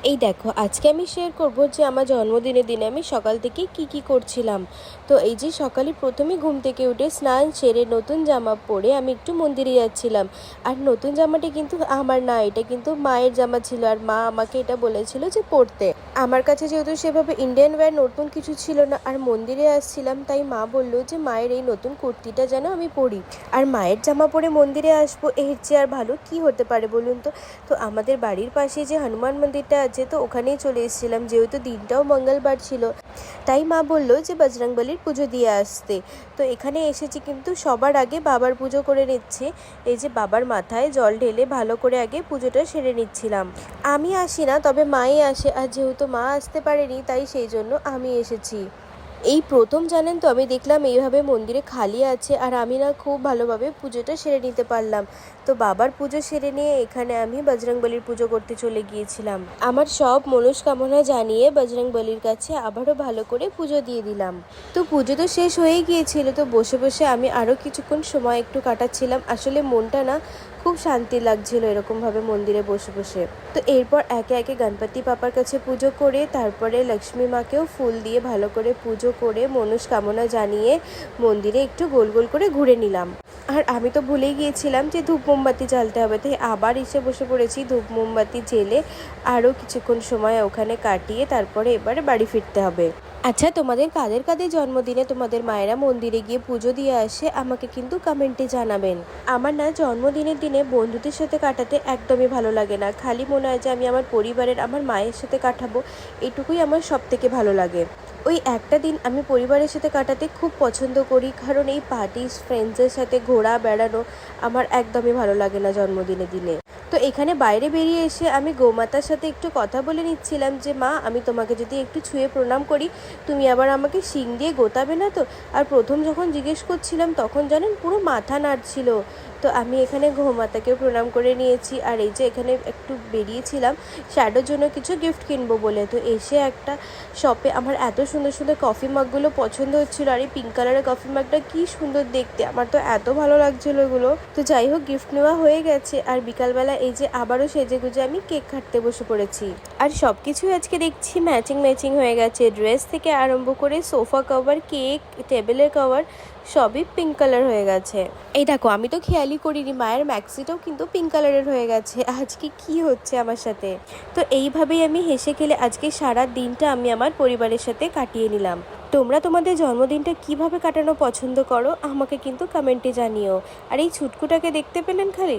এই দেখো, আজকে আমি শেয়ার করব যে আমার জন্মদিনের দিনে আমি সকাল থেকে কি করছিলাম। তো এই যে সকালে প্রথমে ঘুম থেকে উঠে স্নান সেরে নতুন জামা পরে আমি একটু মন্দিরে যাচ্ছিলাম। আর নতুন জামাটি কিন্তু আমার না, এটা কিন্তু মায়ের জামা ছিল, আর মা আমাকে এটা বলেছিল যে পরতে। আমার কাছে যেহেতু সেভাবে ইন্ডিয়ান ওয়্যার নতুন কিছু ছিল না, আর মন্দিরে আসছিলাম, তাই মা বললো যে মায়ের এই নতুন কুর্তিটা যেন আমি পরি। আর মায়ের জামা পরে মন্দিরে আসবো, এর চেয়ে আর ভালো কি হতে পারে বলুন তো। তো আমাদের বাড়ির পাশে যে হনুমান মন্দিরটা আছে, তো ওখানেই চলে এসেছিলাম, যেহেতু দিনটাও মঙ্গলবার ছিল। তাই মা বললো যে বজরংবলির পুজো দিয়ে আসতে। তো এখানে এসেছি, কিন্তু সবার আগে বাবার পুজো করে নিচ্ছে। এই যে বাবার মাথায় জল ঢেলে ভালো করে আগে পুজোটা সেরে নিচ্ছিলাম। আমি আসি না, তবে মাই আসে, আর যেহেতু মা আসতে পারেনি তাই সেই জন্য আমি এসেছি। এই প্রথম জানেন তো, আমি দেখলাম এইভাবে মন্দিরে খালি আছে, আর আমি না খুব ভালোভাবে পুজোটা সেরে নিতে পারলাম। তো বাবার পুজো সেরে নিয়ে এখানে আমি বজরংবলির পুজো করতে চলে গিয়েছিলাম। আমার সব মনস্কামনা জানিয়ে বজরংবলির কাছে আবারও ভালো করে পুজো দিয়ে দিলাম। তো পুজো তো শেষ হয়ে গিয়েছিল, তো বসে বসে আমি আরও কিছুক্ষণ সময় একটু কাটাচ্ছিলাম। আসলে মনটা না খুব শান্তি লাগছিল এরকমভাবে মন্দিরে বসে বসে। তো এরপর একে একে গণপতি বাবার কাছে পুজো করে, তারপরে লক্ষ্মী মাকেও ফুল দিয়ে ভালো করে পুজো করে মনস্কামনা জানিয়ে মন্দিরে একটু গোল গোল করে ঘুরে নিলাম। আর আমি তো ভুলেই গিয়েছিলাম যে ধূপ মোমবাতি জ্বালতে হবে, তাই আবার এসে বসে পড়েছি ধূপ মোমবাতি জেলে আরও কিছুক্ষণ সময় ওখানে কাটিয়ে তারপরে এবারে বাড়ি ফিরতে হবে। আচ্ছা, তোমাদের কাদের কাদের জন্মদিনে তোমাদের মায়েরা মন্দিরে গিয়ে পুজো দিয়ে আসে, আমাকে কিন্তু কমেন্টে জানাবেন। আমার না জন্মদিনের দিনে বন্ধুদের সাথে কাটাতে একদমই ভালো লাগে না, খালি মনে হয় যে আমি আমার পরিবারের, আমার মায়ের সাথে কাটাবো, এটুকুই আমার সব থেকে ভালো লাগে। ওই একটা দিন আমি পরিবারের সাথে কাটাতে খুব পছন্দ করি, কারণ এই পার্টি ফ্রেন্ডসদের সাথে ঘোরা বেড়ানো আমার একদমই ভালো লাগে না জন্মদিনের দিনে। তো এখানে বাইরে বেরিয়ে এসে আমি গোমাতার সাথে একটু কথা বলে নিচ্ছিলাম যে মা, আমি তোমাকে যদি একটু ছুঁয়ে প্রণাম করি, তুমি আবার আমাকে শিং দিয়ে গোতাবে না তো? আর প্রথম যখন জিজ্ঞেস করছিলাম তখন জানেন পুরো মাথা নাড়ছিল। তো আমি এখানে গোমাতাকে প্রণাম করে নিয়েছি, আর এই যে এখানে একটু বেরিয়েছিলাম শ্যাডোর জন্য কিছু গিফট কিনবো বলে। তো এসে একটা শপে আমার এত সুন্দর সুন্দর কফি মাগগুলো পছন্দ হচ্ছিলো, আর এই পিঙ্ক কালারের কফি মাগটা কি সুন্দর দেখতে, আমার তো এত ভালো লাগছিলো এগুলো। তো যাই হোক, গিফট নেওয়া হয়ে গেছে, আর বিকালবেলা এই যে আবারও সেজে গুজে আমি কেক কাটতে বসে পড়েছি। আর সব কিছুই আজকে দেখছি ম্যাচিং হয়ে গেছে, ড্রেস থেকে আরম্ভ করে সোফা কভার, কেক, টেবিলের কভার সবই পিঙ্ক কালার হয়ে গেছে। এই দেখো, আমি তো খেয়ালই করিনি মায়ের ম্যাক্সিটাও কিন্তু পিঙ্ক কালারের হয়ে গেছে। আজকে কি হচ্ছে আমার সাথে? তো এইভাবেই আমি হেসে খেলে আজকে সারা দিনটা আমি আমার পরিবারের সাথে কাটিয়ে নিলাম। তোমরা তোমাদের জন্মদিনটা কিভাবে কাটানো পছন্দ করো আমাকে কিন্তু কমেন্টে জানিও। আর এই ছুটকুটাকে দেখতে পেলেন খালি?